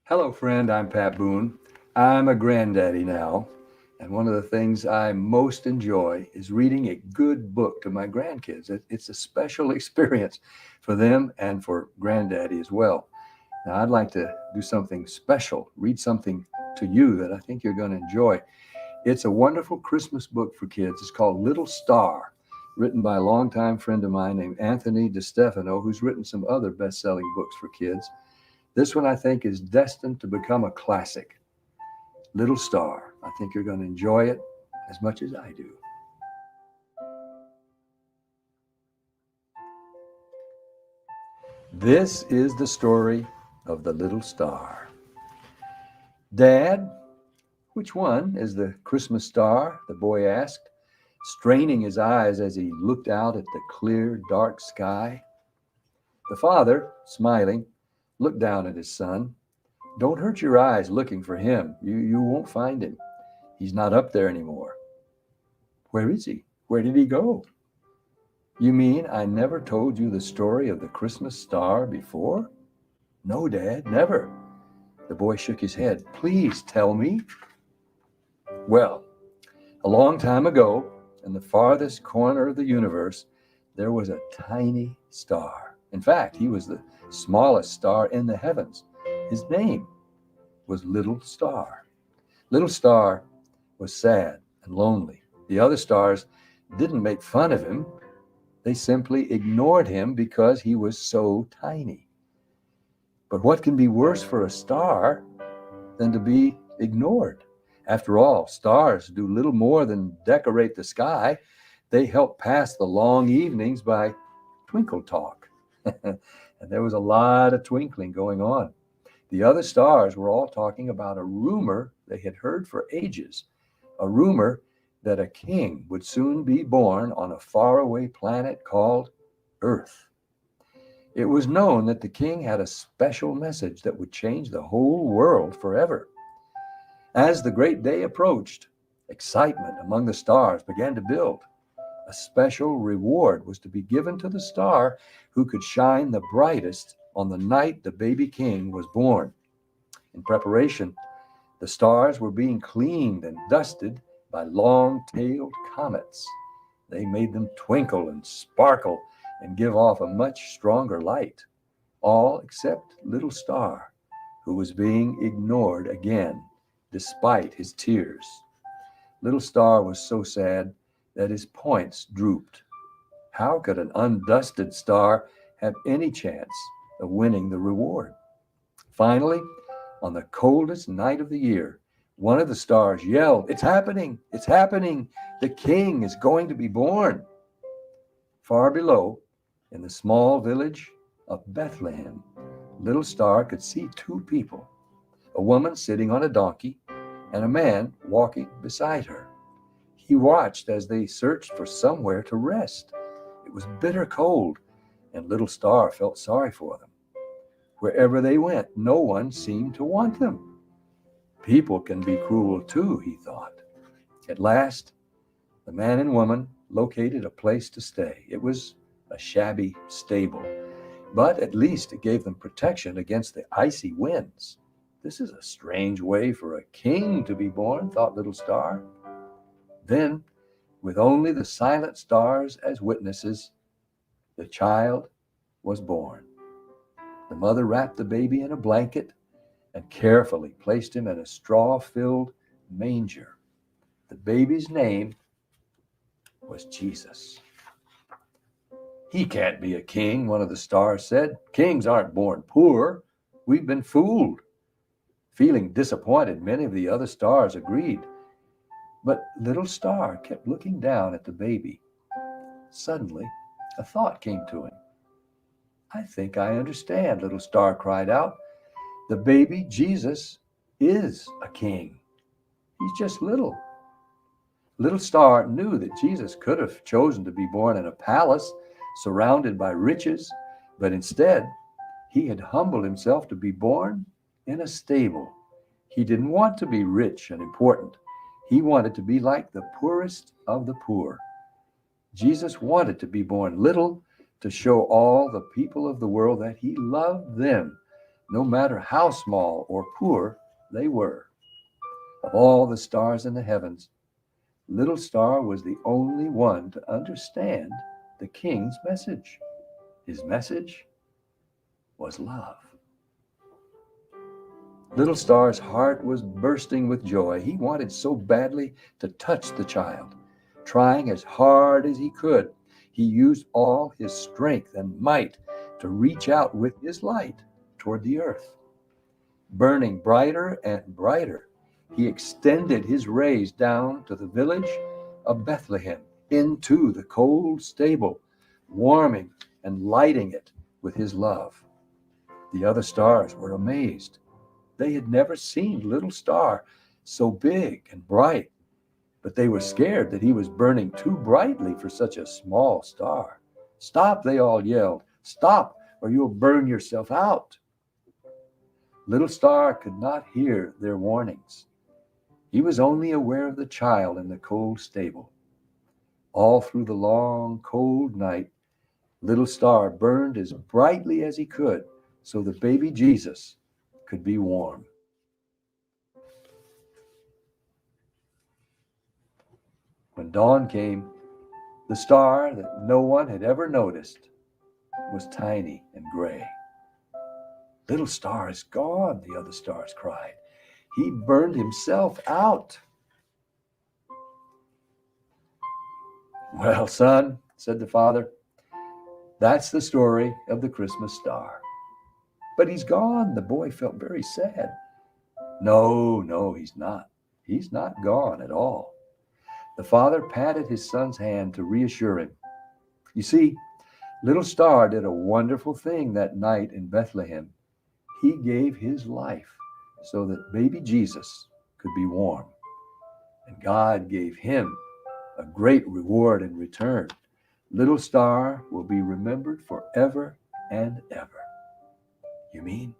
Hello, friend. I'm Pat Boone. I'm a granddaddy now, and one of the things I most enjoy is reading a good book to my grandkids. It's a special experience for them and for granddaddy as well. Now, I'd like to do something special, read something to you that I think you're going to enjoy. It's a wonderful Christmas book for kids. It's called Little Star, written by a longtime friend of mine named Anthony DeStefano, who's written some other best selling books for kids. This one I think is destined to become a classic. Little Star. I think you're going to enjoy it as much as I do. This is the story of the little star. Dad, which one is the Christmas star? The boy asked, straining his eyes as he looked out at the clear, dark sky. The father, smiling, looked down at his son. Don't hurt your eyes looking for him. You won't find him. He's not up there anymore. Where is he? Where did he go? You mean I never told you the story of the Christmas star before? No, Dad, never. The boy shook his head. Please tell me. Well, a long time ago, in the farthest corner of the universe, there was a tiny star. In fact, he was the smallest star in the heavens. His name was Little Star. Little Star was sad and lonely. The other stars didn't make fun of him. They simply ignored him because he was so tiny. But what can be worse for a star than to be ignored? After all, stars do little more than decorate the sky. They help pass the long evenings by twinkle talk. And there was a lot of twinkling going on. The other stars were all talking about a rumor they had heard for ages, a rumor that a king would soon be born on a faraway planet called Earth. It was known that the king had a special message that would change the whole world forever. As the great day approached, excitement among the stars began to build. A special reward was to be given to the star who could shine the brightest on the night the baby king was born. In preparation, the stars were being cleaned and dusted by long-tailed comets. They made them twinkle and sparkle and give off a much stronger light, all except Little Star, who was being ignored again, despite his tears. Little Star was so sad that his points drooped. How could an undusted star have any chance of winning the reward? Finally, on the coldest night of the year, one of the stars yelled, It's happening! It's happening! The king is going to be born! Far below, in the small village of Bethlehem, Little Star could see two people, a woman sitting on a donkey and a man walking beside her. He watched as they searched for somewhere to rest. It was bitter cold, and Little Star felt sorry for them. Wherever they went, no one seemed to want them. People can be cruel too, he thought. At last, the man and woman located a place to stay. It was a shabby stable, but at least it gave them protection against the icy winds. This is a strange way for a king to be born, thought Little Star. Then, with only the silent stars as witnesses, the child was born. The mother wrapped the baby in a blanket and carefully placed him in a straw-filled manger. The baby's name was Jesus. He can't be a king, one of the stars said. Kings aren't born poor. We've been fooled. Feeling disappointed, many of the other stars agreed. But Little Star kept looking down at the baby. Suddenly, a thought came to him. I think I understand, Little Star cried out. The baby Jesus is a king. He's just little. Little Star knew that Jesus could have chosen to be born in a palace surrounded by riches, but instead, he had humbled himself to be born in a stable. He didn't want to be rich and important. He wanted to be like the poorest of the poor. Jesus wanted to be born little to show all the people of the world that he loved them no matter how small or poor they were. Of all the stars in the heavens, Little Star was the only one to understand the king's message. His message was love. Little Star's heart was bursting with joy. He wanted so badly to touch the child. Trying as hard as he could, he used all his strength and might to reach out with his light toward the earth. Burning brighter and brighter, he extended his rays down to the village of Bethlehem, into the cold stable, warming and lighting it with his love. The other stars were amazed. They had never seen Little Star so big and bright, but they were scared that he was burning too brightly for such a small star. "Stop," they all yelled. "Stop, or you'll burn yourself out." Little Star could not hear their warnings. He was only aware of the child in the cold stable. All through the long, cold night, Little Star burned as brightly as he could so the baby Jesus could be warm. When dawn came, the star that no one had ever noticed was tiny and gray. "Little Star is gone," the other stars cried. "He burned himself out." "Well, son," said the father, "that's the story of the Christmas star. But he's gone." The boy felt very sad. No, he's not. He's not gone at all." The father patted his son's hand to reassure him. "You see, Little Star did a wonderful thing that night in Bethlehem. He gave his life so that baby Jesus could be warm. And God gave him a great reward in return. Little Star will be remembered forever and ever." "You mean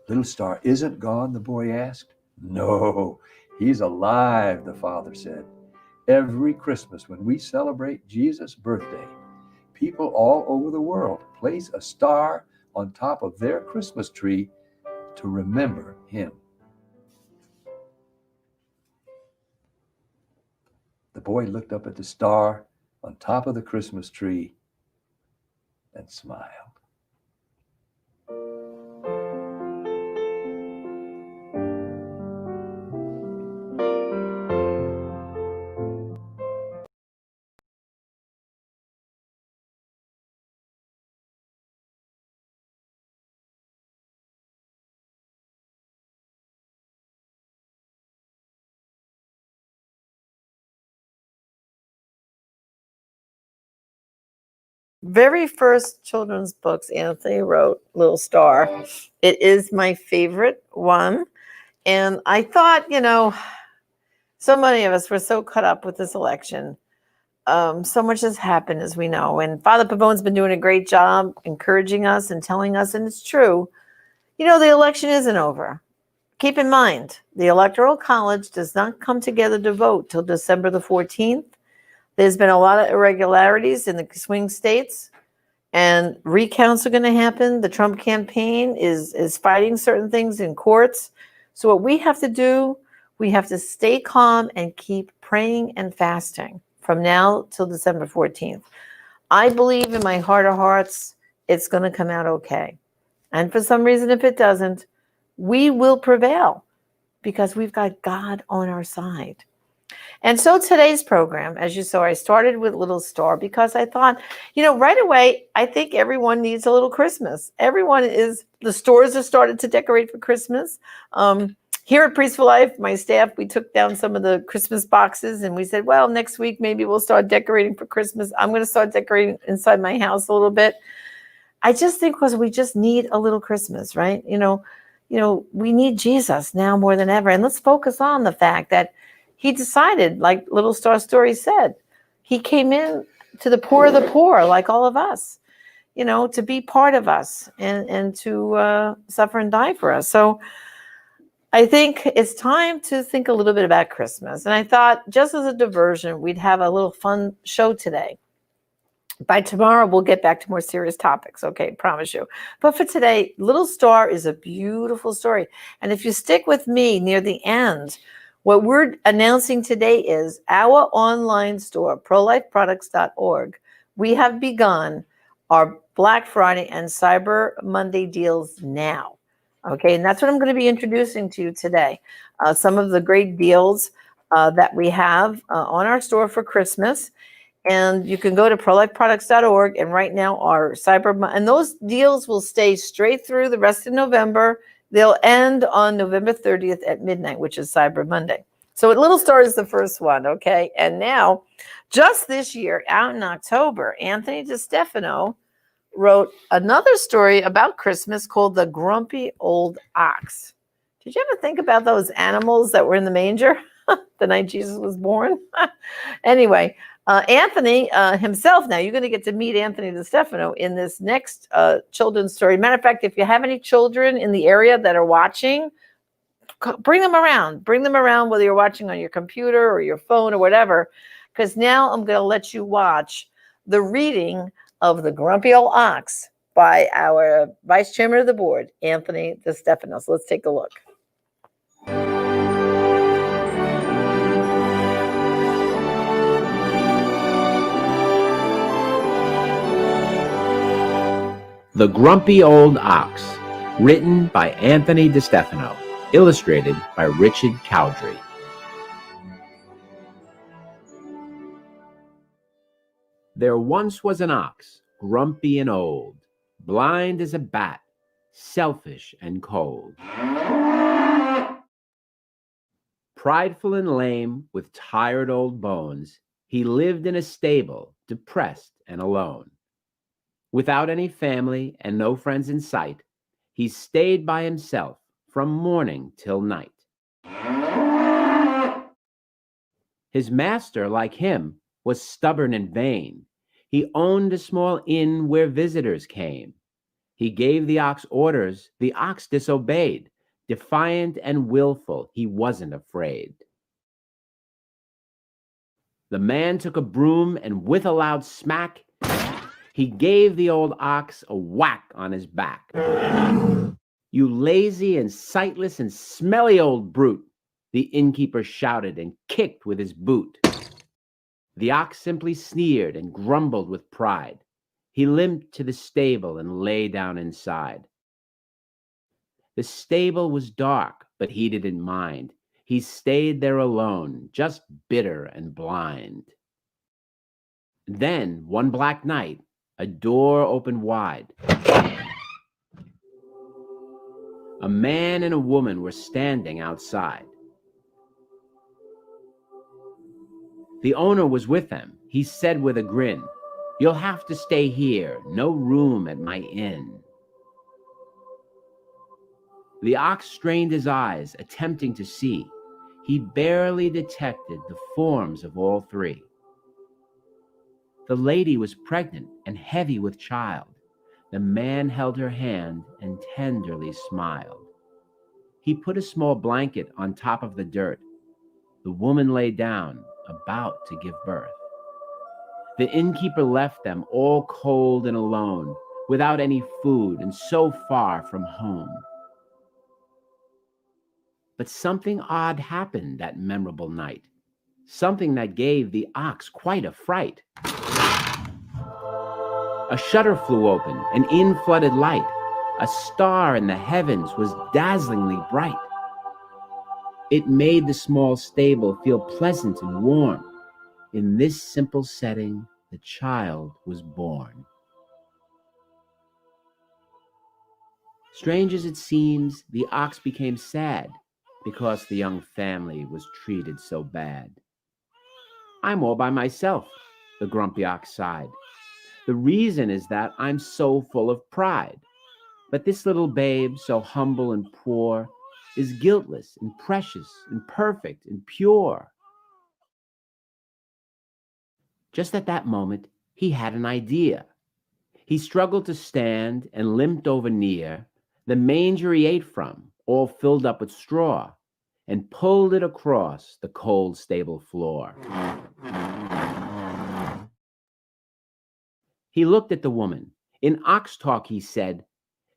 Little Star isn't gone?" the boy asked. "No, he's alive," the father said. "Every Christmas when we celebrate Jesus' birthday, people all over the world place a star on top of their Christmas tree to remember him." The boy looked up at the star on top of the Christmas tree and smiled. Very first children's books Anthony wrote, Little Star. It is my favorite one. And I thought, so many of us were so caught up with this election. So much has happened, as we know. And Father Pavone's been doing a great job encouraging us and telling us, and it's true, the election isn't over. Keep in mind, the Electoral College does not come together to vote till December the 14th. There's been a lot of irregularities in the swing states, and recounts are going to happen. The Trump campaign is fighting certain things in courts. So what we have to do, we have to stay calm and keep praying and fasting from now till December 14th. I believe in my heart of hearts, it's going to come out okay. And for some reason, if it doesn't, we will prevail because we've got God on our side. And so today's program, as you saw, I started with Little Star because I thought, right away, I think everyone needs a little Christmas. The stores have started to decorate for Christmas. Here at Peaceful Life, my staff, we took down some of the Christmas boxes and we said, well, next week, maybe we'll start decorating for Christmas. I'm going to start decorating inside my house a little bit. I just think because we just need a little Christmas, right? We need Jesus now more than ever. And let's focus on the fact that he decided, like Little Star Story said, he came in to the poor of the poor, like all of us, to be part of us and to suffer and die for us. So I think it's time to think a little bit about Christmas. And I thought, just as a diversion, we'd have a little fun show today. By tomorrow, we'll get back to more serious topics. Okay, promise you. But for today, Little Star is a beautiful story. And if you stick with me near the end, what we're announcing today is our online store, prolifeproducts.org. We have begun our Black Friday and Cyber Monday deals now. Okay, and that's what I'm going to be introducing to you today. Some of the great deals that we have on our store for Christmas. And you can go to prolifeproducts.org, and right now our and those deals will stay straight through the rest of November. They'll end on November 30th at midnight, which is Cyber Monday. So Little Star is the first one, okay? And now, just this year, out in October, Anthony DeStefano wrote another story about Christmas called The Grumpy Old Ox. Did you ever think about those animals that were in the manger the night Jesus was born? Anyway, Anthony himself, now you're going to get to meet Anthony DeStefano in this next children's story. Matter of fact, if you have any children in the area that are watching, bring them around. Bring them around, whether you're watching on your computer or your phone or whatever, because now I'm going to let you watch the reading of The Grumpy Old Ox by our Vice Chairman of the Board, Anthony DeStefano. So let's take a look. The Grumpy Old Ox, written by Anthony DeStefano, illustrated by Richard Cowdrey. There once was an ox, grumpy and old, blind as a bat, selfish and cold. Prideful and lame, with tired old bones, he lived in a stable, depressed and alone. Without any family and no friends in sight, he stayed by himself from morning till night. His master, like him, was stubborn and vain. He owned a small inn where visitors came. He gave the ox orders, the ox disobeyed. Defiant and willful, he wasn't afraid. The man took a broom and with a loud smack, he gave the old ox a whack on his back. You lazy and sightless and smelly old brute, the innkeeper shouted and kicked with his boot. The ox simply sneered and grumbled with pride. He limped to the stable and lay down inside. The stable was dark, but he didn't mind. He stayed there alone, just bitter and blind. Then, one black night, a door opened wide. A man and a woman were standing outside. The owner was with them. He said with a grin, "You'll have to stay here, no room at my inn." The ox strained his eyes, attempting to see. He barely detected the forms of all three. The lady was pregnant and heavy with child. The man held her hand and tenderly smiled. He put a small blanket on top of the dirt. The woman lay down, about to give birth. The innkeeper left them all cold and alone, without any food and so far from home. But something odd happened that memorable night, something that gave the ox quite a fright. A shutter flew open, and in flooded light. A star in the heavens was dazzlingly bright. It made the small stable feel pleasant and warm. In this simple setting, the child was born. Strange as it seems, the ox became sad because the young family was treated so bad. "I'm all by myself," the grumpy ox sighed. "The reason is that I'm so full of pride. But this little babe, so humble and poor, is guiltless and precious and perfect and pure." Just at that moment, he had an idea. He struggled to stand and limped over near the manger he ate from, all filled up with straw, and pulled it across the cold stable floor. He looked at the woman. In ox talk, he said,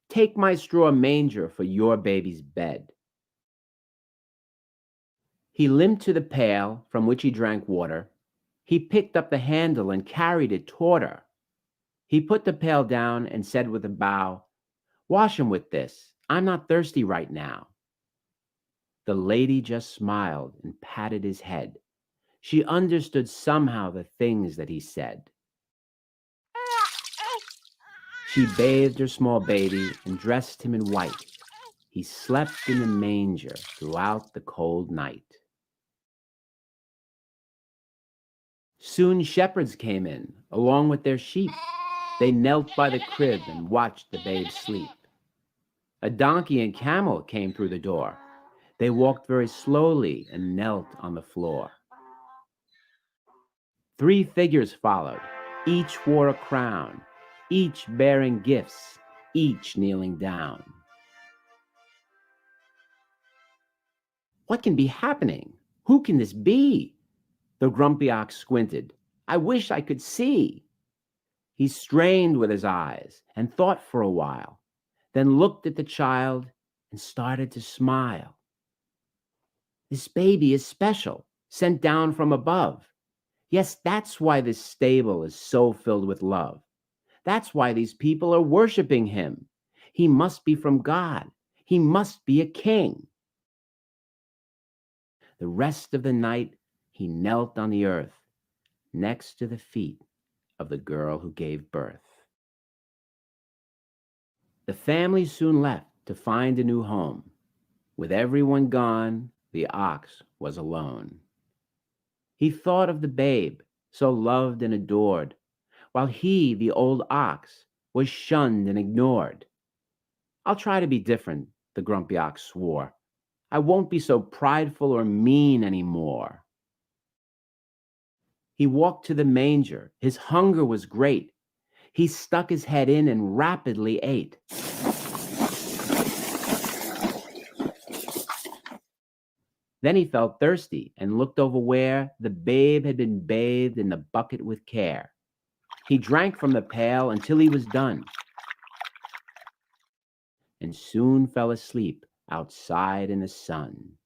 "Take my straw manger for your baby's bed." He limped to the pail from which he drank water. He picked up the handle and carried it toward her. He put the pail down and said with a bow, "Wash him with this. I'm not thirsty right now." The lady just smiled and patted his head. She understood somehow the things that he said. She bathed her small baby and dressed him in white. He slept in the manger throughout the cold night. Soon shepherds came in, along with their sheep. They knelt by the crib and watched the babe sleep. A donkey and camel came through the door. They walked very slowly and knelt on the floor. 3 figures followed. Each wore a crown, each bearing gifts, each kneeling down. What can be happening? Who can this be? The grumpy ox squinted. I wish I could see. He strained with his eyes and thought for a while, then looked at the child and started to smile. This baby is special, sent down from above. Yes, that's why this stable is so filled with love. That's why these people are worshiping him. He must be from God. He must be a king. The rest of the night, he knelt on the earth next to the feet of the girl who gave birth. The family soon left to find a new home. With everyone gone, the ox was alone. He thought of the babe, so loved and adored, while he, the old ox, was shunned and ignored. I'll try to be different, the grumpy ox swore. I won't be so prideful or mean anymore. He walked to the manger. His hunger was great. He stuck his head in and rapidly ate. Then he felt thirsty and looked over where the babe had been bathed in the bucket with care. He drank from the pail until he was done, and soon fell asleep outside in the sun.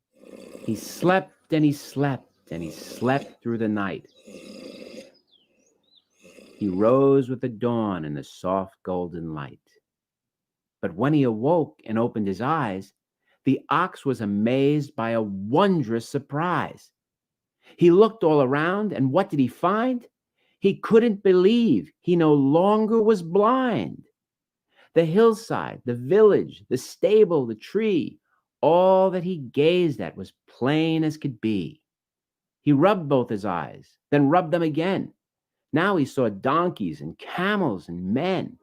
He slept and he slept and he slept through the night. He rose with the dawn and the soft golden light. But when he awoke and opened his eyes, the ox was amazed by a wondrous surprise. He looked all around, and what did he find? He couldn't believe he no longer was blind. The hillside, the village, the stable, the tree, all that he gazed at was plain as could be. He rubbed both his eyes, then rubbed them again. Now he saw donkeys and camels and men.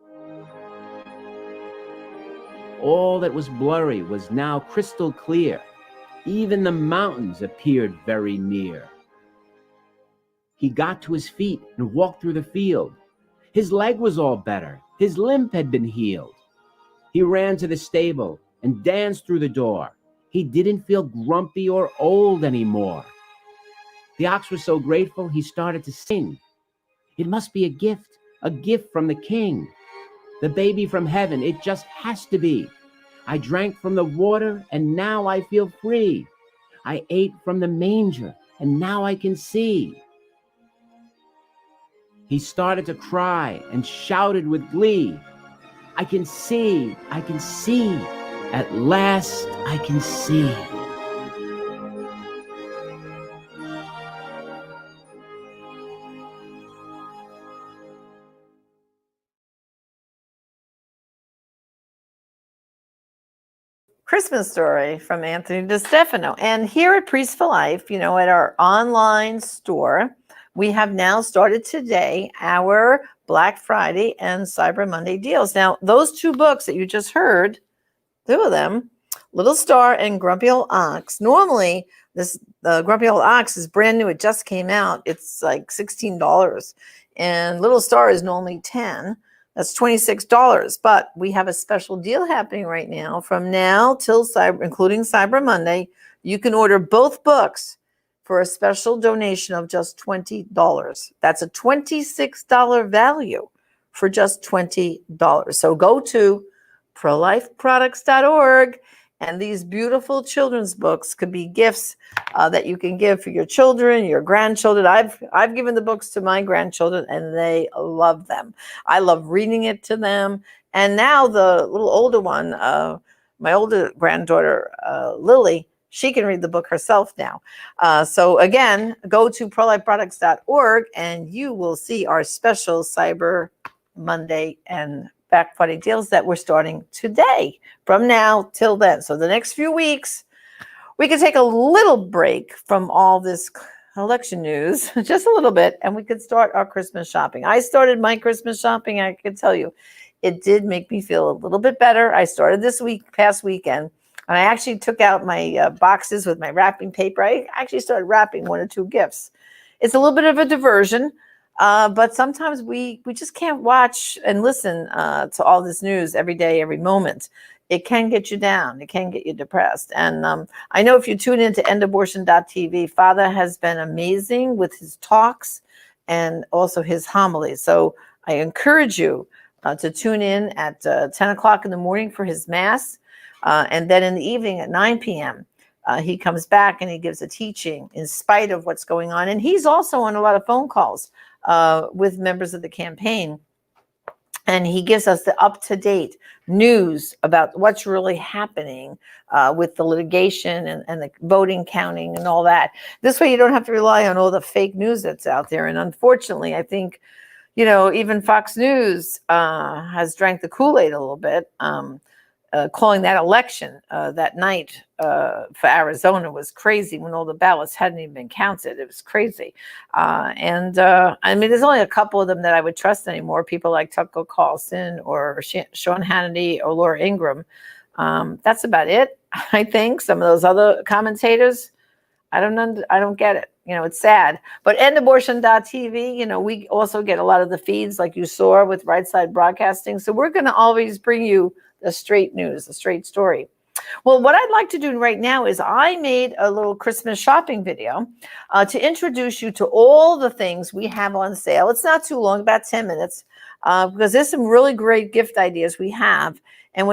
All that was blurry was now crystal clear. Even the mountains appeared very near. He got to his feet and walked through the field. His leg was all better. His limp had been healed. He ran to the stable and danced through the door. He didn't feel grumpy or old anymore. The ox was so grateful he started to sing. It must be a gift from the king. The baby from heaven, it just has to be. I drank from the water and now I feel free. I ate from the manger and now I can see. He started to cry and shouted with glee. I can see, at last I can see. Christmas Story from Anthony DeStefano. And here at Priest for Life, at our online store, we have now started today our Black Friday and Cyber Monday deals. Now, those 2 books that you just heard, 2 of them, Little Star and Grumpy Old Ox. Normally, the Grumpy Old Ox is brand new. It just came out. It's like $16. And Little Star is normally $10. That's $26, but we have a special deal happening right now. From now till including Cyber Monday, you can order both books for a special donation of just $20. That's a $26 value for just $20. So go to prolifeproducts.org, and these beautiful children's books could be gifts that you can give for your children, your grandchildren. I've given the books to my grandchildren, and they love them. I love reading it to them. And now the little older one, my older granddaughter, Lily, she can read the book herself now. So again, go to prolifeproducts.org, and you will see our special Cyber Monday and Black Friday deals that we're starting today, from now till then. So the next few weeks, we can take a little break from all this election news, just a little bit, and we could start our Christmas shopping. I started my Christmas shopping. I can tell you, it did make me feel a little bit better. I started this past weekend, and I actually took out my boxes with my wrapping paper. I actually started wrapping 1 or 2 gifts. It's a little bit of a diversion. But sometimes we just can't watch and listen to all this news every day, every moment. It can get you down. It can get you depressed. And I know if you tune into endabortion.tv, Father has been amazing with his talks and also his homilies. So I encourage you to tune in at 10 o'clock in the morning for his mass. And then in the evening at 9 p.m., he comes back and he gives a teaching in spite of what's going on. And he's also on a lot of phone calls with members of the campaign. And he gives us the up-to-date news about what's really happening with the litigation and the voting counting and all that. This way you don't have to rely on all the fake news that's out there. And unfortunately, I think, even Fox News has drank the Kool-Aid a little bit. Calling that election that night for Arizona was crazy when all the ballots hadn't even been counted. It was crazy. I mean, there's only a couple of them that I would trust anymore. People like Tucker Carlson or Sean Hannity or Laura Ingraham. That's about it, I think. Some of those other commentators, I don't get it. It's sad. But endabortion.tv, we also get a lot of the feeds like you saw with Right Side Broadcasting. So we're going to always bring you the straight news, the straight story. Well, what I'd like to do right now is I made a little Christmas shopping video to introduce you to all the things we have on sale. It's not too long, about 10 minutes, because there's some really great gift ideas we have. And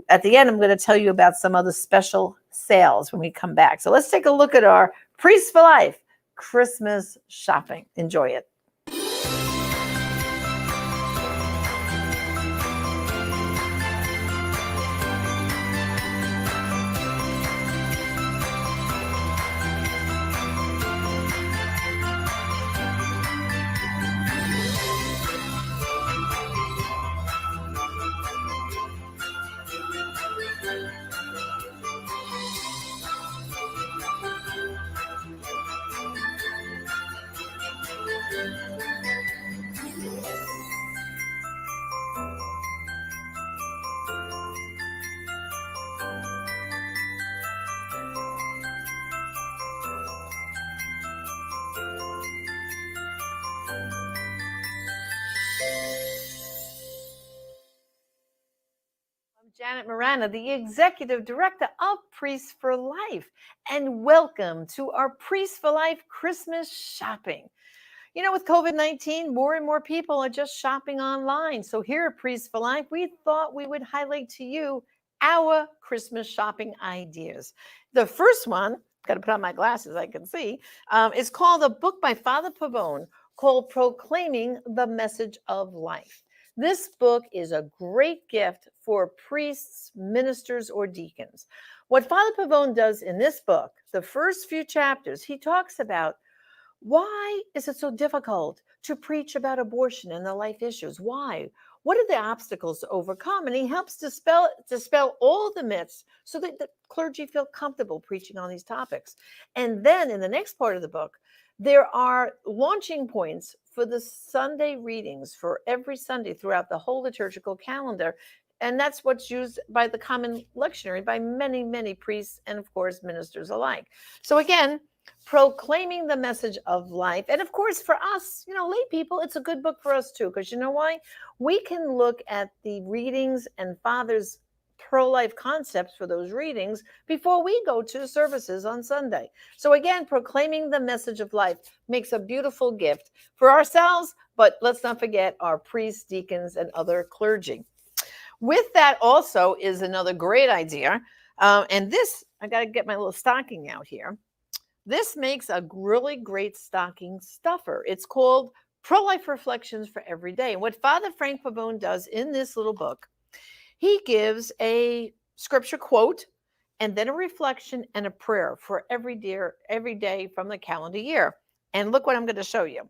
at the end, I'm going to tell you about some other special sales when we come back. So let's take a look at our Priest for Life Christmas shopping. Enjoy it. Janet Marana, the Executive Director of Priests for Life, and welcome to our Priests for Life Christmas shopping. With COVID-19, more and more people are just shopping online. So here at Priests for Life, we thought we would highlight to you our Christmas shopping ideas. The first one, got to put on my glasses, I can see, is called a book by Father Pavone called Proclaiming the Message of Life. This book is a great gift for priests, ministers, or deacons. What Father Pavone does in this book, the first few chapters, he talks about why is it so difficult to preach about abortion and the life issues? Why? What are the obstacles to overcome? And he helps dispel all the myths so that the clergy feel comfortable preaching on these topics. And then in the next part of the book, there are launching points for the Sunday readings for every Sunday throughout the whole liturgical calendar. And that's what's used by the common lectionary by many, many priests and, of course, ministers alike. So again, proclaiming the message of life. And of course, for us, lay people, it's a good book for us too, because you know why? We can look at the readings and Father's pro-life concepts for those readings before we go to services on Sunday. So again, proclaiming the message of life makes a beautiful gift for ourselves, but let's not forget our priests, deacons, and other clergy. With that also is another great idea. And this, I got to get my little stocking out here. This makes a really great stocking stuffer. It's called Pro-Life Reflections for Every Day. And what Father Frank Pavone does in this little book, he gives a scripture quote and then a reflection and a prayer for every day from the calendar year. And look what I'm going to show you.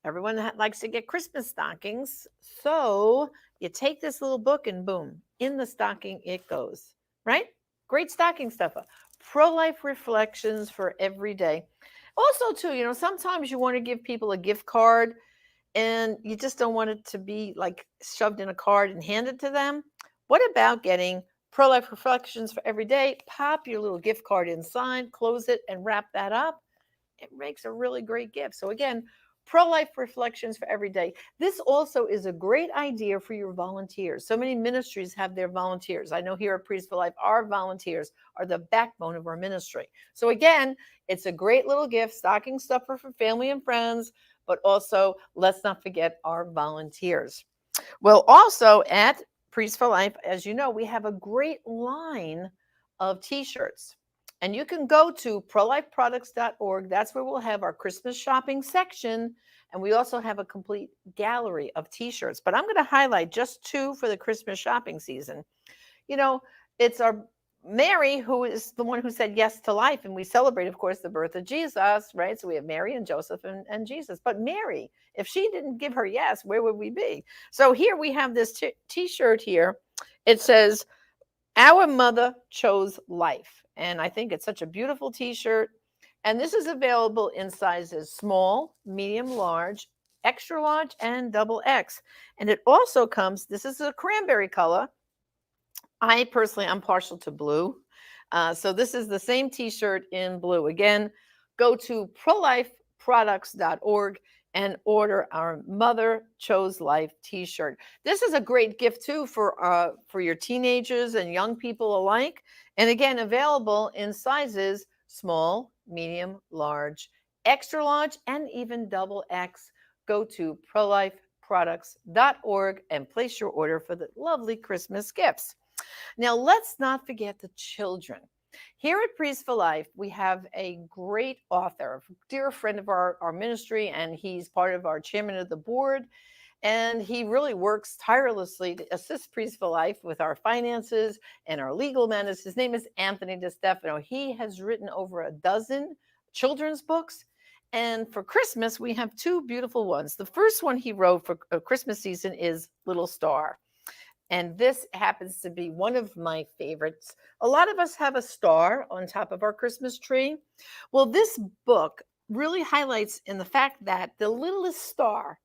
Everyone likes to get Christmas stockings. So you take this little book and boom, in the stocking it goes, right? Great stocking stuffer. Pro-Life Reflections for Every Day. Also, too, sometimes you want to give people a gift card and you just don't want it to be like shoved in a card and handed to them. What about getting Pro-Life Reflections for Every Day? Pop your little gift card inside, close it, and wrap that up. It makes a really great gift. So again, Pro-Life Reflections for Every Day. This also is a great idea for your volunteers. So many ministries have their volunteers. I know here at Priests for Life, our volunteers are the backbone of our ministry. So again, it's a great little gift, stocking stuffer for family and friends, but also let's not forget our volunteers. Well, also at Priests for Life, as you know, we have a great line of t-shirts. And you can go to prolifeproducts.org. That's where we'll have our Christmas shopping section. And we also have a complete gallery of t-shirts. But I'm going to highlight just 2 for the Christmas shopping season. It's our Mary, who is the one who said yes to life. And we celebrate, of course, the birth of Jesus, right? So we have Mary and Joseph and Jesus. But Mary, if she didn't give her yes, where would we be? So here we have this t-shirt here. It says, "Our mother chose life." And I think it's such a beautiful t-shirt. And this is available in sizes small, medium, large, extra large, and double X. And it also comes, this is a cranberry color. I personally, I'm partial to blue. So this is the same t-shirt in blue. Again, go to prolifeproducts.org and order our Mother Chose Life t-shirt. This is a great gift too for your teenagers and young people alike. And again, available in sizes small, medium, large, extra large, and even double X. Go to prolifeproducts.org and place your order for the lovely Christmas gifts. Now, let's not forget the children. Here at Priests for Life, we have a great author, a dear friend of our ministry, and he's part of our chairman of the board. And he really works tirelessly to assist Priests for Life with our finances and our legal matters. His name is Anthony DeStefano. He has written over a dozen children's books. And for Christmas, we have 2 beautiful ones. The first one he wrote for Christmas season is Little Star. And this happens to be one of my favorites. A lot of us have a star on top of our Christmas tree. Well, this book really highlights in the fact that the littlest star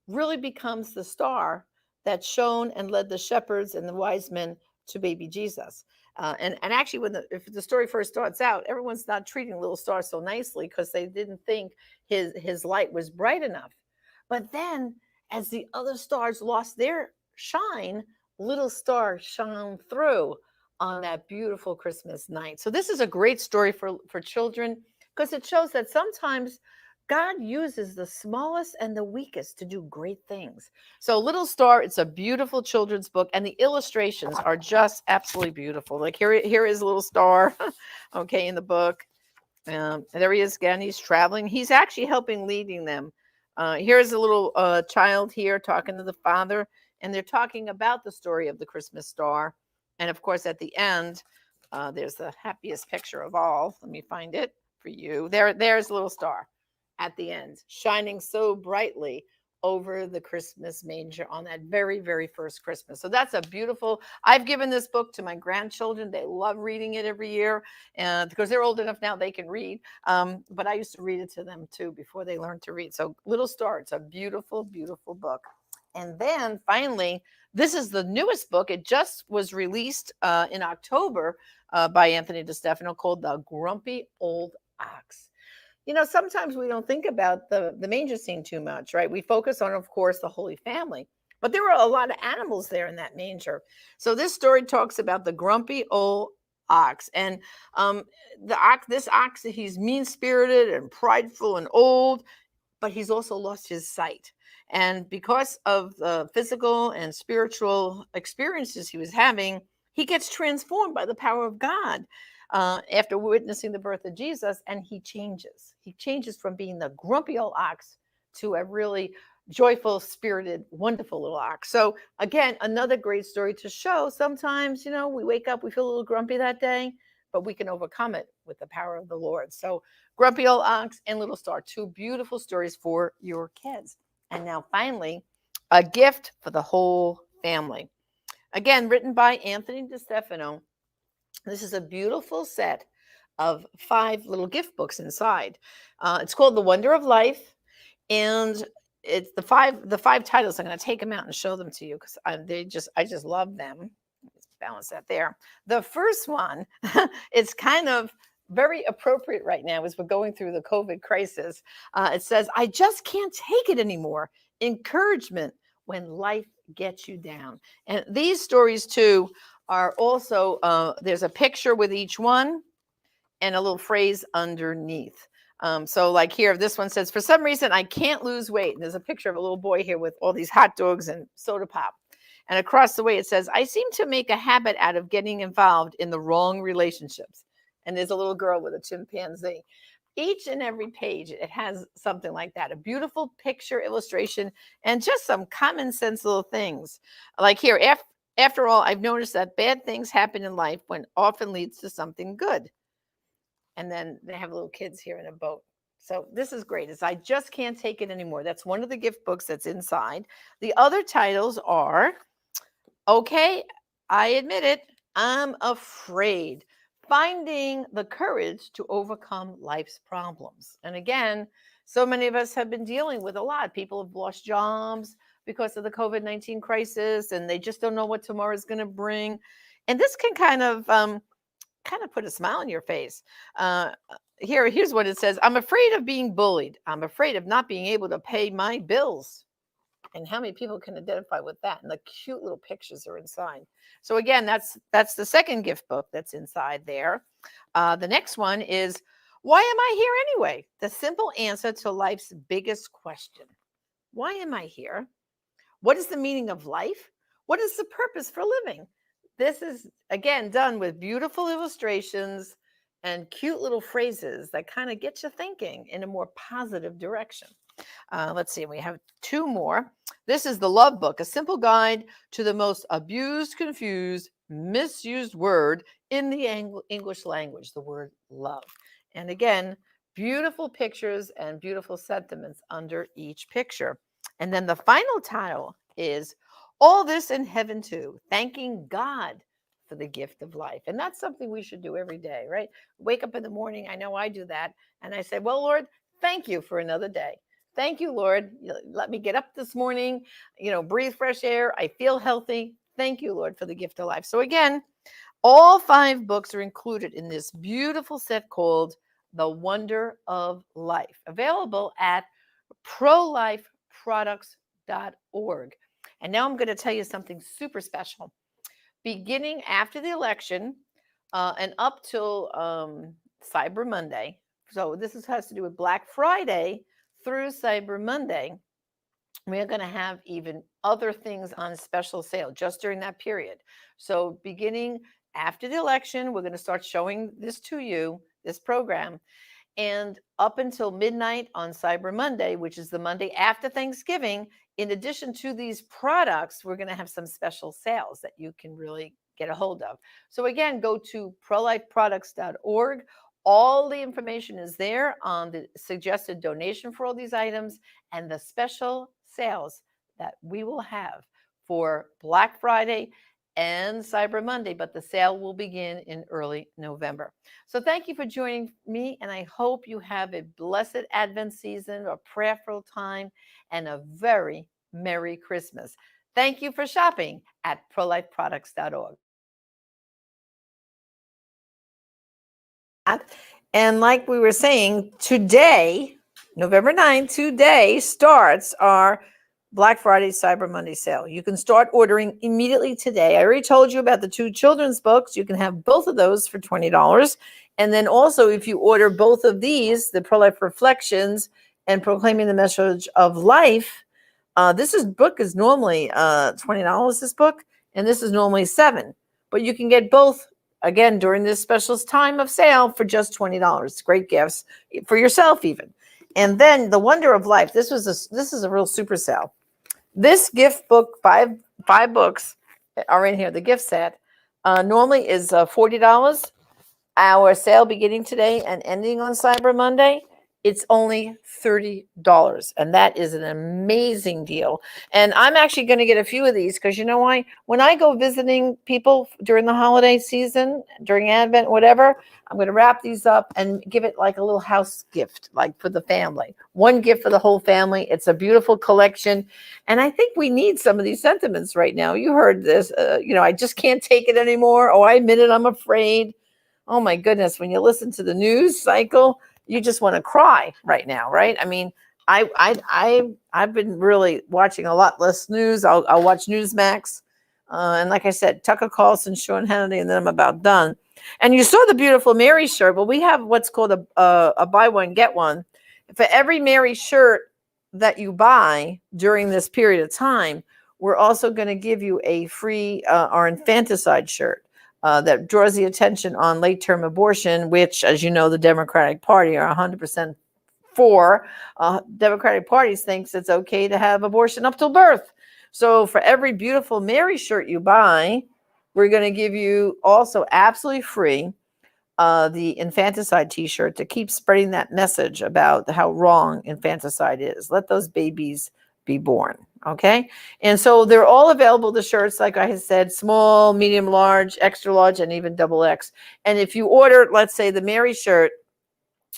really becomes the star that shone and led the shepherds and the wise men to baby Jesus. And actually, if the story first starts out, everyone's not treating little star so nicely because they didn't think his light was bright enough. But then, as the other stars lost their shine, little star shone through on that beautiful Christmas night. So this is a great story for children because it shows that sometimes God uses the smallest and the weakest to do great things. So Little Star, it's a beautiful children's book, and the illustrations are just absolutely beautiful. Like here is Little Star, okay, in the book. There he is again. He's traveling. He's actually leading them. Here's a little child here talking to the father, and they're talking about the story of the Christmas star. And of course, at the end, there's the happiest picture of all. Let me find it for you. There's Little Star at the end, shining so brightly over the Christmas manger on that very, very first Christmas. So that's a beautiful, I've given this book to my grandchildren. They love reading it every year, and because they're old enough now, they can read. But I used to read it to them too before they learned to read. So Little Star, it's a beautiful, beautiful book. And then finally, this is the newest book. It just was released in October by Anthony DeStefano, called The Grumpy Old Ox. You know, sometimes we don't think about the manger scene too much, right? We focus on, of course, the Holy Family. But there were a lot of animals there in that manger. So this story talks about the grumpy old ox. And this ox, he's mean-spirited and prideful and old, but he's also lost his sight. And because of the physical and spiritual experiences he was having, he gets transformed by the power of God after witnessing the birth of Jesus, and he changes. He changes from being the grumpy old ox to a really joyful, spirited, wonderful little ox. So again, another great story to show. Sometimes, we wake up, we feel a little grumpy that day, but we can overcome it with the power of the Lord. So Grumpy Old Ox and Little Star, two beautiful stories for your kids. And now finally, a gift for the whole family. Again, written by Anthony DeStefano. This is a beautiful set of 5 little gift books inside. It's called The Wonder of Life, and it's the five titles. I'm going to take them out and show them to you because I just love them. Let's balance that there. The first one, it's kind of very appropriate right now as we're going through the COVID crisis. It says, "I just can't take it anymore. Encouragement when life gets you down." And these stories too are also, there's a picture with each one and a little phrase underneath. So like here, this one says, "For some reason, I can't lose weight." And there's a picture of a little boy here with all these hot dogs and soda pop. And across the way, it says, "I seem to make a habit out of getting involved in the wrong relationships." And there's a little girl with a chimpanzee. Each and every page, it has something like that, a beautiful picture, illustration, and just some common sense little things. Like here, after all, I've noticed that bad things happen in life when often leads to something good. And then they have little kids here in a boat. So this is great. It's I Just Can't Take It Anymore. That's one of the gift books that's inside. The other titles are, Okay, I Admit It, I'm Afraid. Finding the courage to overcome life's problems. And again, so many of us have been dealing with a lot. People have lost jobs because of the COVID-19 crisis, and they just don't know what tomorrow is going to bring. And this can kind of put a smile on your face. Here's what it says. "I'm afraid of being bullied. I'm afraid of not being able to pay my bills." And how many people can identify with that? And the cute little pictures are inside. So again, that's the second gift book that's inside there. The next one is, "Why am I here anyway?" The simple answer to life's biggest question. Why am I here? What is the meaning of life? What is the purpose for living? This is, again, done with beautiful illustrations and cute little phrases that kind of get you thinking in a more positive direction. Let's see, we have 2 more. This is the Love Book, a simple guide to the most abused, confused, misused word in the English language, the word love. And again, beautiful pictures and beautiful sentiments under each picture. And then the final title is All This in Heaven Too, thanking God for the gift of life. And that's something we should do every day, right? Wake up in the morning. I know I do that. And I say, well, Lord, thank you for another day. Thank you, Lord. Let me get up this morning, breathe fresh air. I feel healthy. Thank you, Lord, for the gift of life. So again, all 5 books are included in this beautiful set called The Wonder of Life, available at prolifeproducts.org. And now I'm going to tell you something super special. Beginning after the election and up till Cyber Monday, so this has to do with Black Friday through Cyber Monday, we're going to have even other things on special sale just during that period. So beginning after the election, we're going to start showing this to you, this program. And up until midnight on Cyber Monday, which is the Monday after Thanksgiving, in addition to these products, we're going to have some special sales that you can really get a hold of. So again, go to prolifeproducts.org. All the information is there on the suggested donation for all these items and the special sales that we will have for Black Friday and Cyber Monday, but the sale will begin in early November. So thank you for joining me, and I hope you have a blessed Advent season, a prayerful time, and a very Merry Christmas. Thank you for shopping at prolifeproducts.org. And like we were saying, today, November 9th, today starts our Black Friday, Cyber Monday sale. You can start ordering immediately today. I already told you about the 2 children's books. You can have both of those for $20. And then also, if you order both of these, the Pro-Life Reflections and Proclaiming the Message of Life, book is normally $20, this book, and this is normally $7. But you can get both, again, during this special time of sale for just $20. Great gifts for yourself even. And then The Wonder of Life. This is a real super sale. This gift book, five books are in here. The gift set normally is $40. Our sale beginning today and ending on Cyber Monday, it's only $30. And that is an amazing deal. And I'm actually going to get a few of these because you know why? When I go visiting people during the holiday season, during Advent, whatever, I'm going to wrap these up and give it like a little house gift, like for the family. One gift for the whole family. It's a beautiful collection. And I think we need some of these sentiments right now. You heard this, I just can't take it anymore. Oh, I admit it, I'm afraid. Oh my goodness. When you listen to the news cycle, you just want to cry right now, right? I mean, I've been really watching a lot less news. I'll watch Newsmax. And like I said, Tucker Carlson, Sean Hannity, and then I'm about done. And you saw the beautiful Mary shirt. Well, we have what's called a buy one, get one. For every Mary shirt that you buy during this period of time, we're also going to give you a free our infanticide shirt that draws the attention on late-term abortion, which, as you know, the Democratic Party are 100% for. Democratic Party thinks it's okay to have abortion up till birth. So for every beautiful Mary shirt you buy, we're going to give you also absolutely free the infanticide t-shirt to keep spreading that message about how wrong infanticide is. Let those babies be born. Okay. And so they're all available, the shirts, like I said, small, medium, large, extra large, and even XXL. And if you order, let's say the Mary shirt,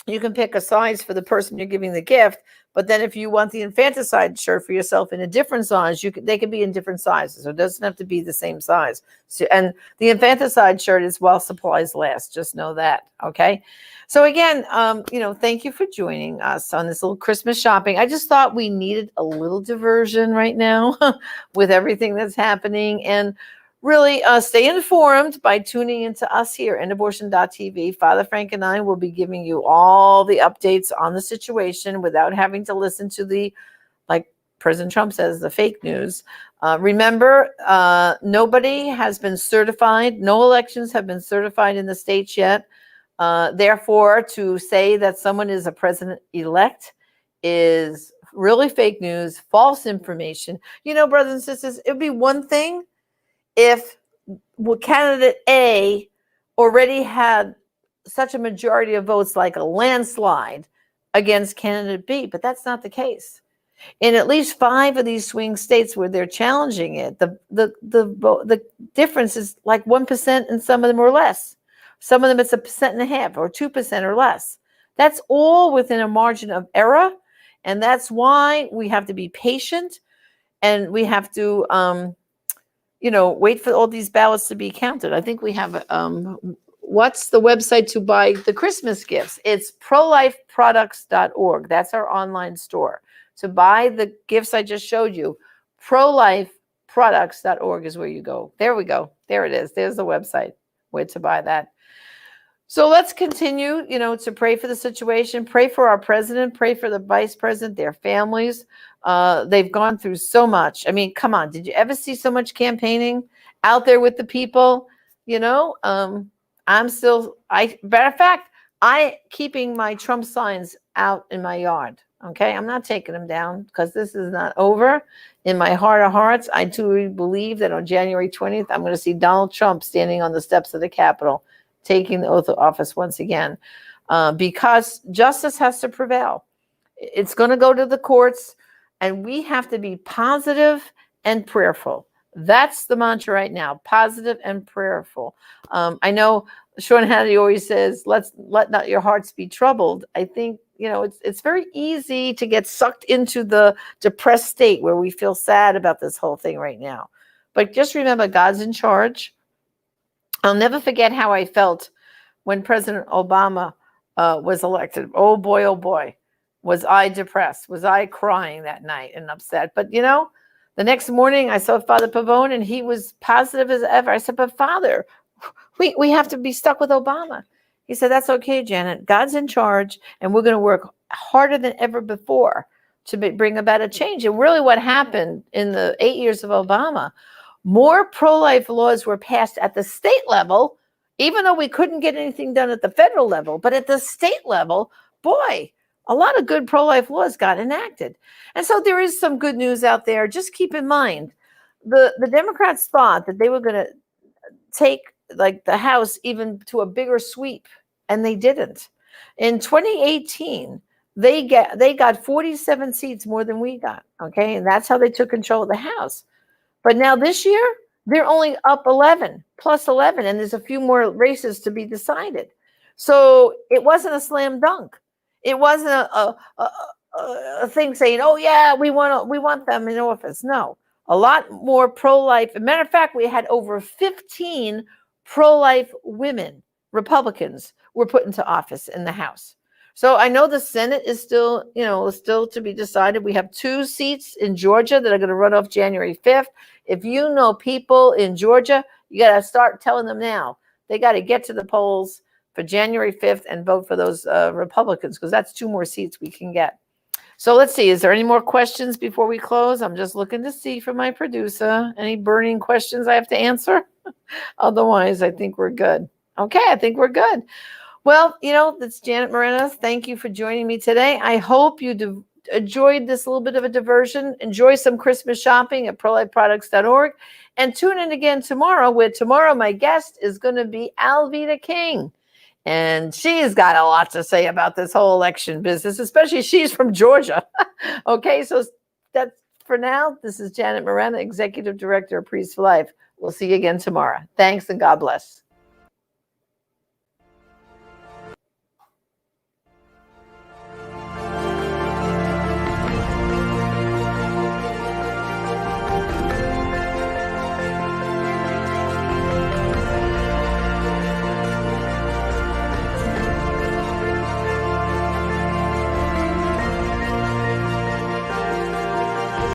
you can pick a size for the person you're giving the gift. But then if you want the infanticide shirt for yourself in a different size, they can be in different sizes. So it doesn't have to be the same size. So, and the infanticide shirt is while supplies last. Just know that. Okay. So again, thank you for joining us on this little Christmas shopping. I just thought we needed a little diversion right now with everything that's happening. And really stay informed by tuning into us here, EndAbortion.tv. Father Frank and I will be giving you all the updates on the situation without having to listen to the, like President Trump says, the fake news. Remember, nobody has been certified. No elections have been certified in the states yet. Therefore, to say that someone is a president-elect is really fake news, false information. Brothers and sisters, it would be one thing if candidate A already had such a majority of votes, like a landslide, against candidate B, but that's not the case. In at least 5 of these swing states where they're challenging it, the difference is like 1%, and some of them are less. Some of them it's 1.5% or 2% or less. That's all within a margin of error, and that's why we have to be patient, and we have to wait for all these ballots to be counted. I think we have, what's the website to buy the Christmas gifts? It's prolifeproducts.org. That's our online store. To buy the gifts I just showed you, prolifeproducts.org is where you go. There we go. There it is. There's the website where to buy that. So let's continue, to pray for the situation, pray for our president, pray for the vice president, their families. They've gone through so much. I mean, come on. Did you ever see so much campaigning out there with the people? Matter of fact, I keeping my Trump signs out in my yard. Okay. I'm not taking them down because this is not over. In my heart of hearts, I truly believe that on January 20th, I'm going to see Donald Trump standing on the steps of the Capitol, taking the oath of office once again, because justice has to prevail. It's going to go to the courts, and we have to be positive and prayerful. That's the mantra right now, positive and prayerful. I know Sean Hannity always says, let not your hearts be troubled. I think, it's very easy to get sucked into the depressed state where we feel sad about this whole thing right now. But just remember, God's in charge. I'll never forget how I felt when President Obama was elected. Oh boy, Was I depressed? Was I crying that night and upset? But the next morning I saw Father Pavone and he was positive as ever. I said, but Father, we have to be stuck with Obama. He said, that's okay, Janet. God's in charge and we're going to work harder than ever before to bring about a change. And really what happened in the 8 years of Obama, more pro-life laws were passed at the state level, even though we couldn't get anything done at the federal level. But at the state level, boy, a lot of good pro-life laws got enacted. And so there is some good news out there. Just keep in mind, the Democrats thought that they were going to take like the House even to a bigger sweep, and they didn't. In 2018, they got 47 seats more than we got, okay? And that's how they took control of the House. But now this year, they're only up 11, plus 11, and there's a few more races to be decided. So it wasn't a slam dunk. It wasn't a thing saying, oh yeah, we want them in office. No, a lot more pro-life. As a matter of fact, we had over 15 pro-life women, Republicans, were put into office in the House. So I know the Senate is still to be decided. We have 2 seats in Georgia that are going to run off January 5th. If you know people in Georgia, you got to start telling them now. They got to get to the polls for January 5th and vote for those Republicans, because that's 2 more seats we can get. So let's see. Is there any more questions before we close? I'm just looking to see from my producer. Any burning questions I have to answer? Otherwise, I think we're good. Okay, I think we're good. Well, that's Janet Moreno. Thank you for joining me today. I hope you enjoyed this little bit of a diversion. Enjoy some Christmas shopping at prolifeproducts.org. And tune in again tomorrow, where tomorrow my guest is going to be Alveda King. And she's got a lot to say about this whole election business, especially she's from Georgia. Okay, so that's for now. This is Janet Moreno, Executive Director of Priests for Life. We'll see you again tomorrow. Thanks and God bless.